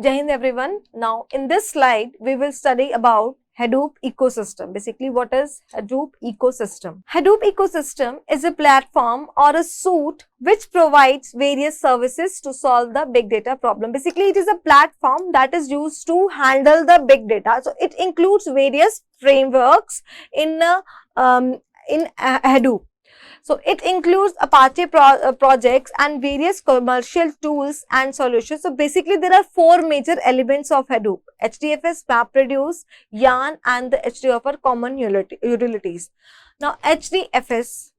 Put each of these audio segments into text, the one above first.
Jai Hind everyone. Now in this slide, we will study about Hadoop ecosystem. Basically, what is Hadoop ecosystem? Hadoop ecosystem is a platform or a suite which provides various services to solve the big data problem. Basically, it is a platform that is used to handle the big data. So it includes various frameworks in Hadoop. So it includes Apache projects and various commercial tools and solutions. So basically there are four major elements of Hadoop: HDFS, MapReduce, Yarn and the HDFS common utilities. Now HDFS,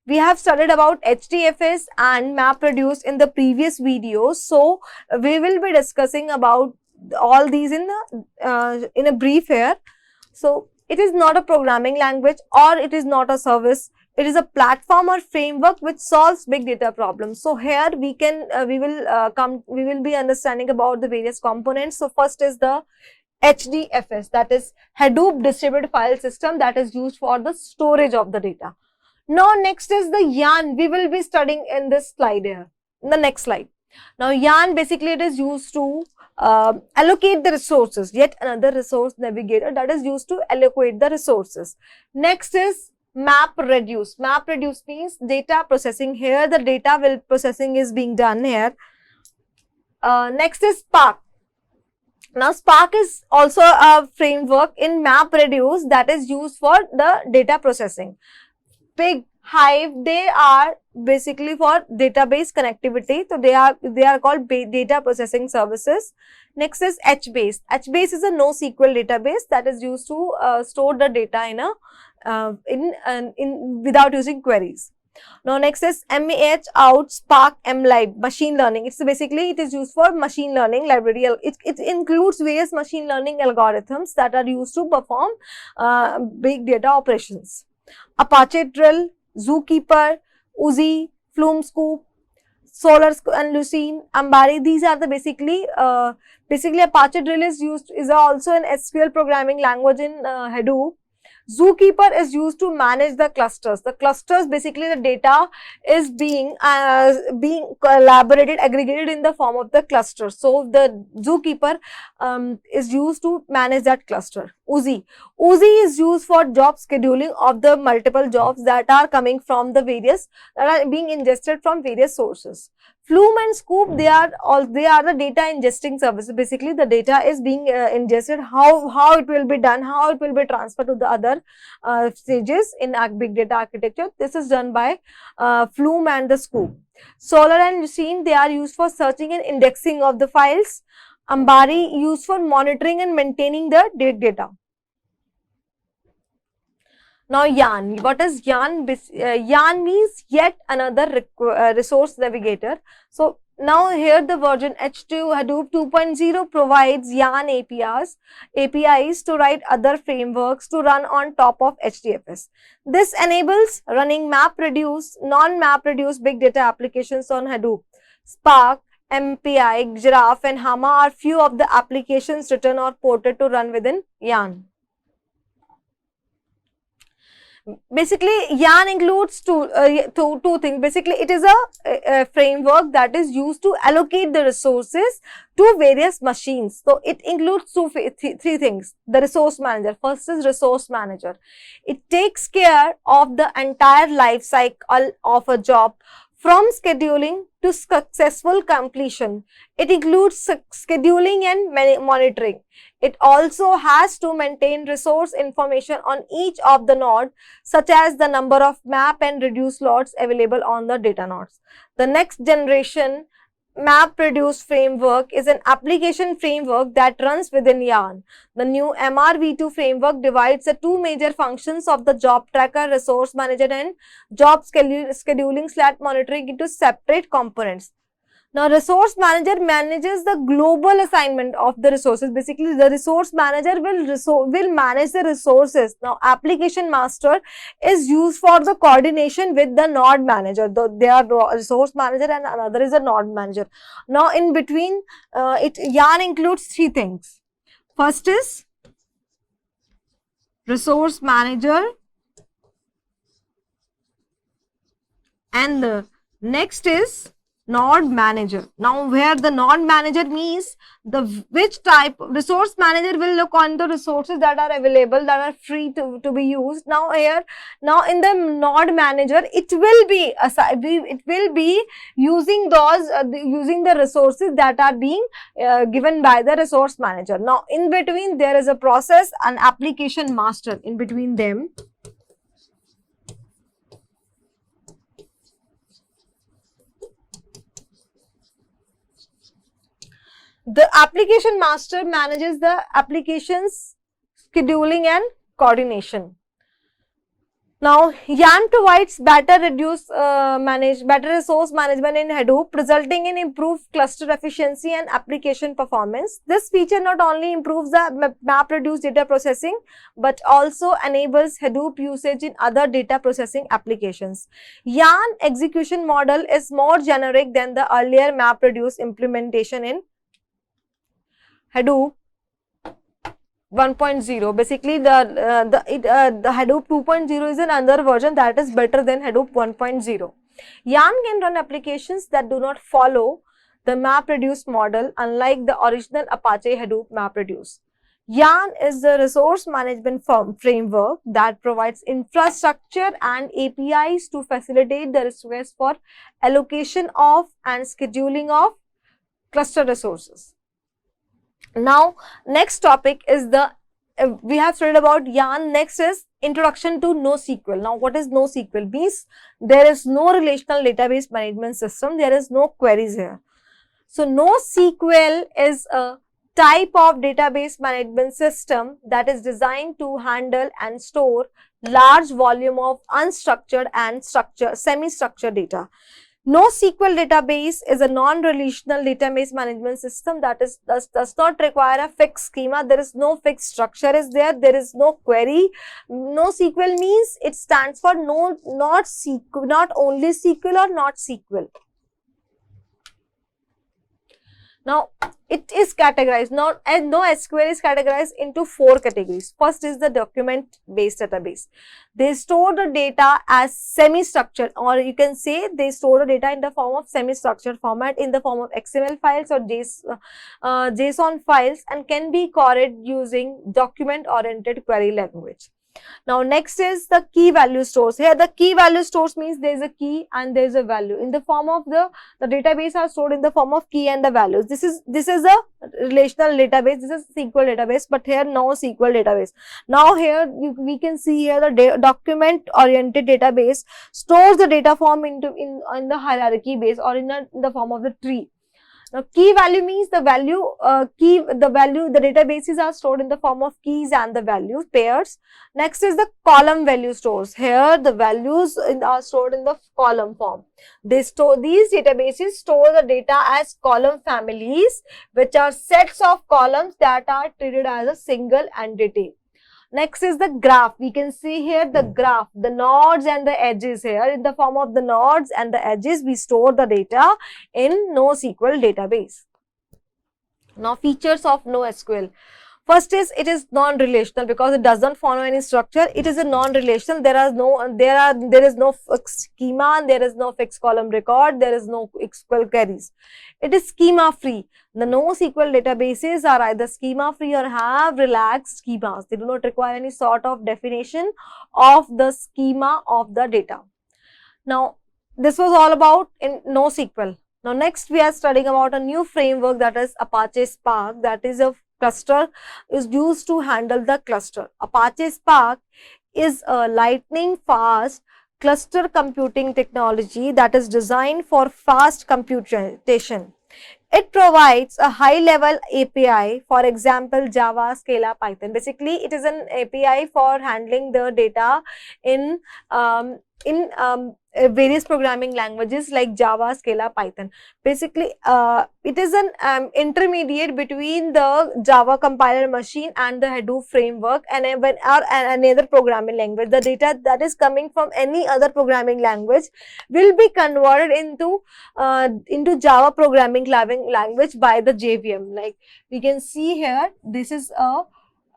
we have studied about HDFS and MapReduce in the previous videos. So we will be discussing about all these in a brief here. So it is not a programming language or it is not a service. It is a platform or framework which solves big data problems. So here we will be understanding about the various components. So first is the HDFS, that is Hadoop Distributed File System, that is used for the storage of the data. Now next is the Yarn. We will be studying in this slide here, in the next slide. Now Yarn, basically it is used to allocate the resources, yet another resource navigator that is used to allocate the resources. Next is MapReduce. MapReduce means data processing. Here the data processing is being done here. Next is Spark. Now Spark is also a framework in MapReduce that is used for the data processing. Pig, Hive, they are basically for database connectivity. So they are called data processing services. Next is HBase. HBase is a NoSQL database that is used to store the data without using queries. Now next is MAH out Spark MLib, machine learning. It is used for machine learning library. It includes various machine learning algorithms that are used to perform big data operations. Apache Drill, Zookeeper, Uzi, FlumeScoop, Solar and Lucene, Ambari. These are the basically Apache Drill is also an SQL programming language in Hadoop. Zookeeper is used to manage the clusters. The clusters, basically the data is being collaborated, aggregated in the form of the cluster. So the Zookeeper is used to manage that cluster. Uzi is used for job scheduling of the multiple jobs that are coming from the various, that are being ingested from various sources. Flume and Scoop, they are the data ingesting services. Basically the data is being ingested, how it will be done, how it will be transferred to the other stages in big data architecture. This is done by Flume and the Scoop. Solar and Lucene, they are used for searching and indexing of the files. Ambari used for monitoring and maintaining the data. Now Yarn, what is Yarn? Yarn means yet another resource navigator. So now here the version H2 Hadoop 2.0 provides Yarn APIs to write other frameworks to run on top of HDFS. This enables running MapReduce, non-MapReduce big data applications on Hadoop. Spark, MPI, Giraffe and Hama are few of the applications written or ported to run within Yarn. Basically, Yarn includes two things. Basically, it is a framework that is used to allocate the resources to various machines. So it includes three things. The resource manager. First is resource manager. It takes care of the entire life cycle of a job from scheduling to successful completion. It includes scheduling and monitoring. It also has to maintain resource information on each of the nodes, such as the number of map and reduce slots available on the data nodes. The next generation MapReduce framework is an application framework that runs within Yarn. The new MRV2 framework divides the two major functions of the job tracker, resource manager and job scheduling/monitoring into separate components. Now, resource manager manages the global assignment of the resources. Basically, the resource manager will manage the resources. Now, application master is used for the coordination with the node manager. They are resource manager and another is a node manager. Now, in between, Yarn includes three things. First is resource manager, and the next is Node manager. Now where the node manager means the which type resource manager will look on the resources that are available, that are free to be used. Now here, now in the node manager, it will be using those using the resources that are being given by the resource manager. Now in between there is a process and application master in between them. The application master manages the application's scheduling and coordination. Now, YARN provides better resource management in Hadoop, resulting in improved cluster efficiency and application performance. This feature not only improves the MapReduce data processing, but also enables Hadoop usage in other data processing applications. YARN execution model is more generic than the earlier MapReduce implementation in Hadoop 1.0. Basically, the Hadoop 2.0 is another version that is better than Hadoop 1.0. YARN can run applications that do not follow the MapReduce model, unlike the original Apache Hadoop MapReduce. YARN is the resource management framework that provides infrastructure and APIs to facilitate the request for allocation of and scheduling of cluster resources. Now, next topic is we have studied about YARN. Next is introduction to NoSQL. Now, what is NoSQL? Means there is no relational database management system. There is no queries here. So, NoSQL is a type of database management system that is designed to handle and store large volume of unstructured and semi-structured data. NoSQL database is a non-relational database management system that does not require a fixed schema. There is no fixed structure is there. There is no query. NoSQL means it stands for not only SQL or not SQL. Now, it is categorized. NoSQL is categorized into 4 categories. First is the document-based database. They store the data as semi-structured, or you can say they store the data in the form of semi-structured format in the form of XML files or JSON files, and can be queried using document-oriented query language. Now, next is the key value stores. Here, the key value stores means there is a key and there is a value. In the form of the database are stored in the form of key and the values. This is a relational database. This is SQL database, but here NoSQL database. Now, here we can see here the document-oriented database stores the data form in the hierarchy base or in the form of the tree. Now, key value means the databases are stored in the form of keys and the value pairs. Next is the column value stores. Here, the values are stored in the column form. These databases store the data as column families, which are sets of columns that are treated as a single entity. Next is the graph. We can see here the graph, the nodes and the edges here. In the form of the nodes and the edges, we store the data in NoSQL database. Now, features of NoSQL. First is it is non-relational because it does not follow any structure. It is a non-relational. There is no fixed schema, and there is no fixed column record. There is no SQL queries. It is schema free. The NoSQL databases are either schema free or have relaxed schemas. They do not require any sort of definition of the schema of the data. Now, this was all about in NoSQL. Now, next we are studying about a new framework, that is Apache Spark. That is a cluster is used to handle the cluster. Apache Spark is a lightning fast cluster computing technology that is designed for fast computation. It provides a high-level API, for example, Java, Scala, Python. Basically, it is an API for handling the data in various programming languages like Java, Scala, Python. Basically, it is an intermediate between the Java compiler machine and the Hadoop framework and another programming language. The data that is coming from any other programming language will be converted into Java programming language by the JVM. Like we can see here, this is a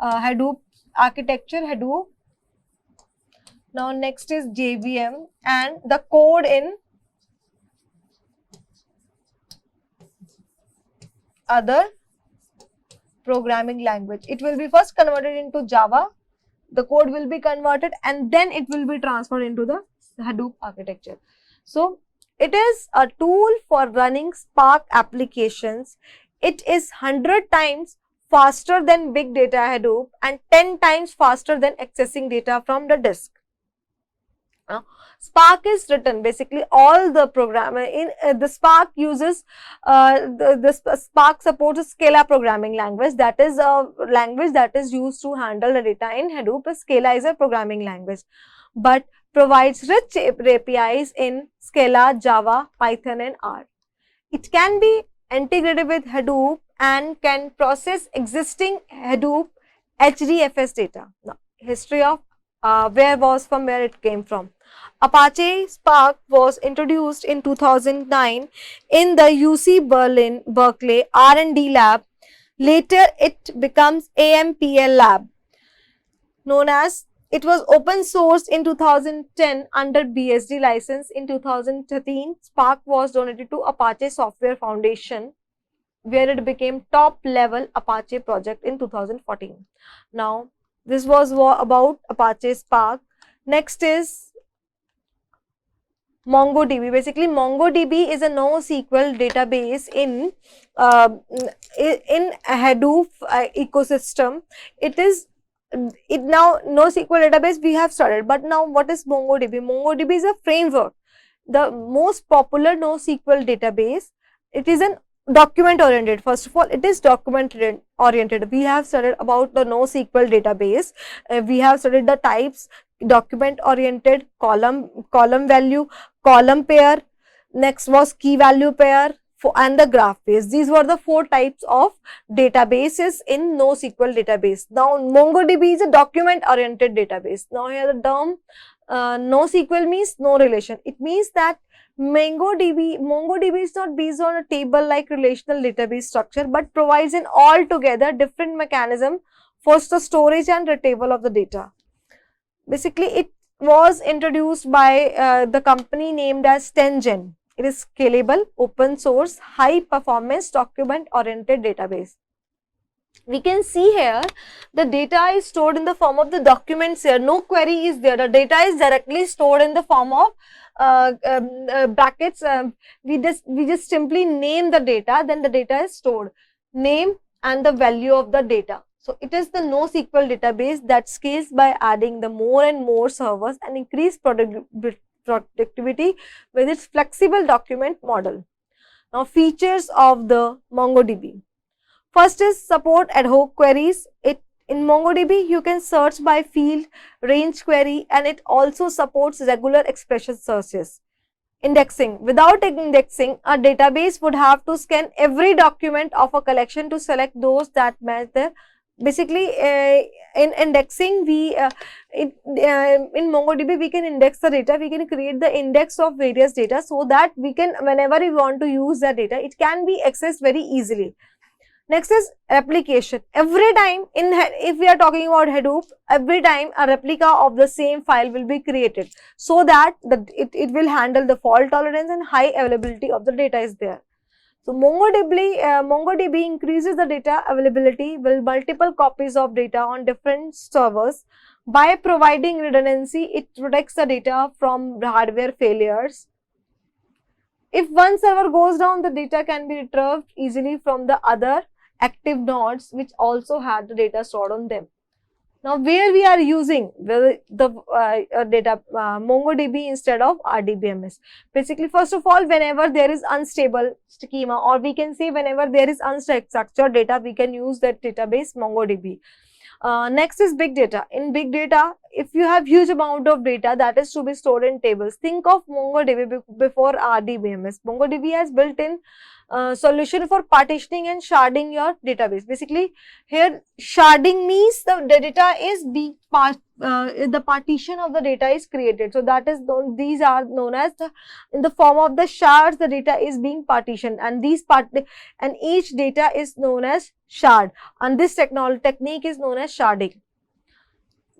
Hadoop architecture, Hadoop. Now, next is JVM, and the code in other programming language. It will be first converted into Java, the code will be converted, and then it will be transferred into the Hadoop architecture. So it is a tool for running Spark applications. It is 100 times faster than Big Data Hadoop and 10 times faster than accessing data from the disk. Spark is written, basically all the program in the Spark uses the Spark supports a Scala programming language, that is a language that is used to handle the data in Hadoop. Scala is a programming language but provides rich APIs in Scala, Java, Python and R. It can be integrated with Hadoop and can process existing Hadoop HDFS data. Now, history of from where it came from. Apache Spark was introduced in 2009 in the UC Berkeley R&D lab. Later, it becomes AMPL lab. It was open sourced in 2010 under BSD license. In 2013, Spark was donated to Apache Software Foundation, where it became top level Apache project in 2014. Now, this was about Apache Spark. Next is MongoDB. Basically, MongoDB is a NoSQL database in Hadoop ecosystem. Now NoSQL database we have started, but now what is MongoDB? MongoDB is a framework, the most popular NoSQL database. It is an document oriented. First of all, it is document oriented. We have studied about the NoSQL database. We have studied the types: document oriented, column value, column pair. Next was key value pair and the graph base. These were the 4 types of databases in NoSQL database. Now MongoDB is a document oriented database. Now here the term NoSQL means no relation. It means that MongoDB is not based on a table like relational database structure, but provides an altogether different mechanism for the storage and retrieval of the data. Basically, it was introduced by the company named as Tengen. It is scalable, open source, high performance, document oriented database. We can see here the data is stored in the form of the documents here. No query is there. The data is directly stored in the form of brackets. We just simply name the data, then the data is stored. Name and the value of the data. So it is the NoSQL database that scales by adding the more and more servers and increase productivity with its flexible document model. Now, features of the MongoDB. First is support ad hoc queries. In MongoDB, you can search by field, range query, and it also supports regular expression searches. Indexing. Without indexing, a database would have to scan every document of a collection to select those that match their. Basically, in indexing, in MongoDB, we can index the data. We can create the index of various data so that we can, whenever we want to use the data, it can be accessed very easily. Next is replication. Every time, if we are talking about Hadoop, every time a replica of the same file will be created so that it will handle the fault tolerance and high availability of the data is there. So MongoDB increases the data availability with multiple copies of data on different servers. By providing redundancy, it protects the data from hardware failures. If one server goes down, the data can be retrieved easily from the other active nodes which also had the data stored on them. Now, where we are using the MongoDB instead of RDBMS. Basically, first of all, whenever there is unstable schema, or we can say whenever there is unstructured data, we can use that database MongoDB. Next is big data. In big data, if you have huge amount of data that is to be stored in tables, think of MongoDB before RDBMS. MongoDB has built-in solution for partitioning and sharding your database. Basically, here sharding means the data is being the partition of the data is created. So that is these are known as in the form of the shards. The data is being partitioned, and and each data is known as shard. And this technique is known as sharding.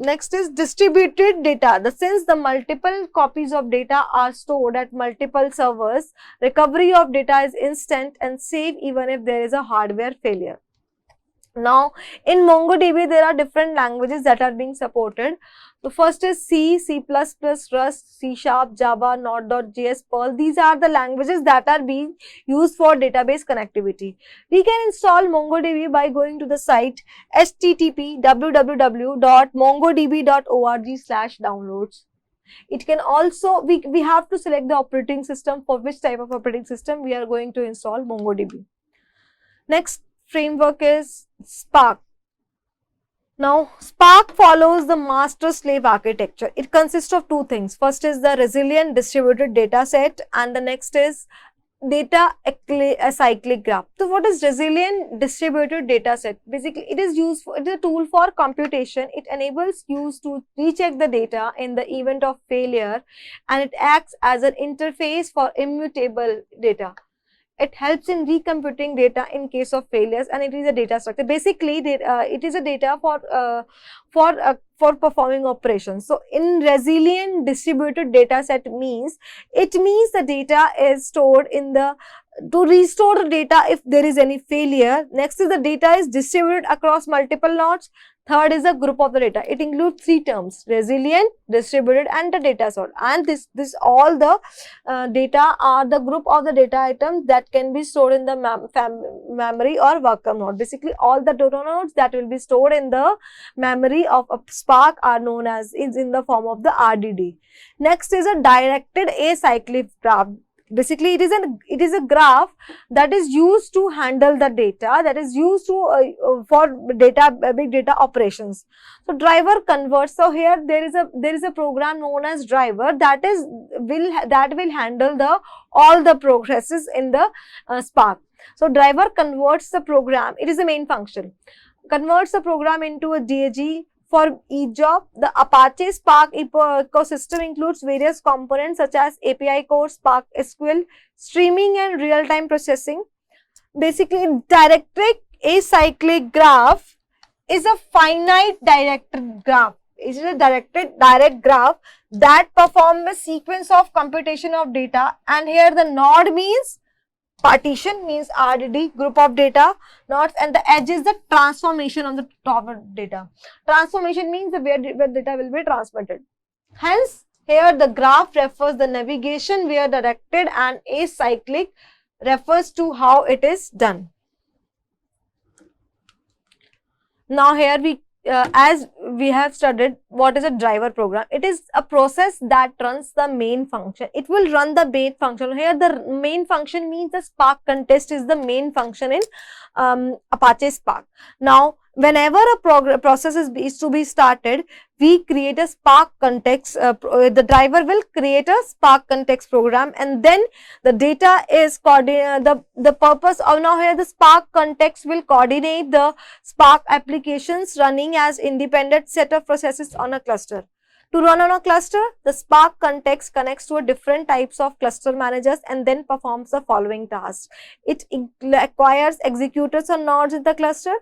Next is distributed data. Since the multiple copies of data are stored at multiple servers, recovery of data is instant and safe even if there is a hardware failure. Now, in MongoDB, there are different languages that are being supported. The first is C, C++, Rust, C#, Java, Node.js, Perl. These are the languages that are being used for database connectivity. We can install MongoDB by going to the site http://www.mongodb.org/downloads. It can also, we have to select the operating system, for which type of operating system we are going to install MongoDB. Next framework is Spark. Now, Spark follows the master-slave architecture. It consists of two things. First is the resilient distributed data set, and the next is data acyclic graph. So, what is resilient distributed data set? Basically, it is used for, it is a tool for computation. It enables use to recheck the data in the event of failure, and it acts as an interface for immutable data. It helps in recomputing data in case of failures, and it is a data structure. Basically, it is a data for performing operations. So, in resilient distributed data set means the data is stored in the, to restore the data if there is any failure. Next is the data is distributed across multiple nodes. Third is a group of the data. It includes three terms: resilient, distributed, and the data sort. And this all the data are the group of the data items that can be stored in the memory or worker node. Basically, all the data nodes that will be stored in the memory of a Spark are known as, is in the form of the RDD. Next is a directed acyclic graph. Basically, it is a graph that is used to handle the data, that is used to for big data operations. So, driver converts. So, here there is a program known as driver that will handle all the processes in the Spark. So, driver converts the program. It is the main function. Converts the program into a DAG. For each job, the Apache Spark ecosystem includes various components such as API core, Spark SQL, streaming and real-time processing. Basically, directed acyclic graph is a finite directed graph. It is a direct graph that performs a sequence of computation of data, and here the node means partition, means RDD, group of data nodes, and the edge is the transformation on the top of data. Transformation means where data will be transmitted. Hence, here the graph refers the navigation, where directed, and acyclic refers to how it is done. Now, here as we have studied what is a driver program. It is a process that runs the main function. It will run the main function. Here the main function means the Spark context is the main function in Apache Spark. Now, whenever a process is to be started, we create a Spark context, the driver will create a Spark context program, and then the data is the purpose of, now here the Spark context will coordinate the Spark applications running as independent set of processes on a cluster. To run on a cluster, the Spark context connects to a different types of cluster managers and then performs the following tasks. It acquires executors or nodes in the cluster.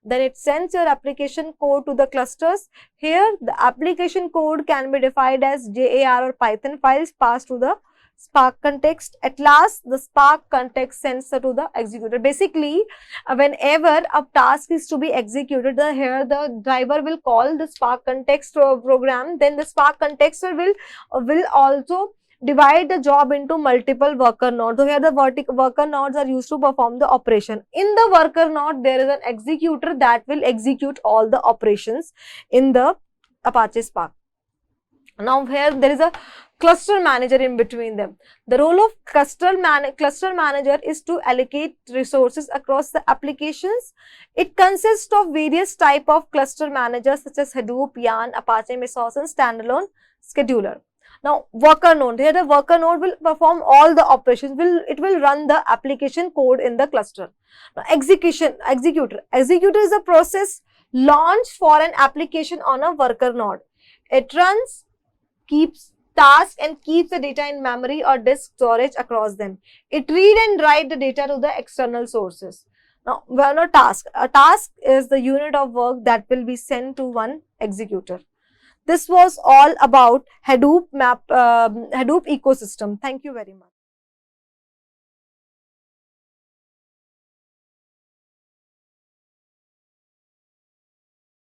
Then it sends your application code to the clusters. Here, the application code can be defined as JAR or Python files passed to the Spark context. At last, the Spark context sends to the executor. Basically, whenever a task is to be executed, here the driver will call the Spark context program. Then the Spark context will also divide the job into multiple worker nodes. So, here the worker nodes are used to perform the operation. In the worker node, there is an executor that will execute all the operations in the Apache Spark. Now, here there is a cluster manager in between them. The role of cluster manager is to allocate resources across the applications. It consists of various type of cluster managers such as Hadoop, Yarn, Apache Mesos, and standalone scheduler. Now, worker node, here the worker node will perform all the operations, it will run the application code in the cluster. Now, executor is a process launched for an application on a worker node. It runs, keeps tasks, and keeps the data in memory or disk storage across them. It read and write the data to the external sources. Now, a task is the unit of work that will be sent to one executor. This was all about Hadoop Hadoop ecosystem. Thank you very much.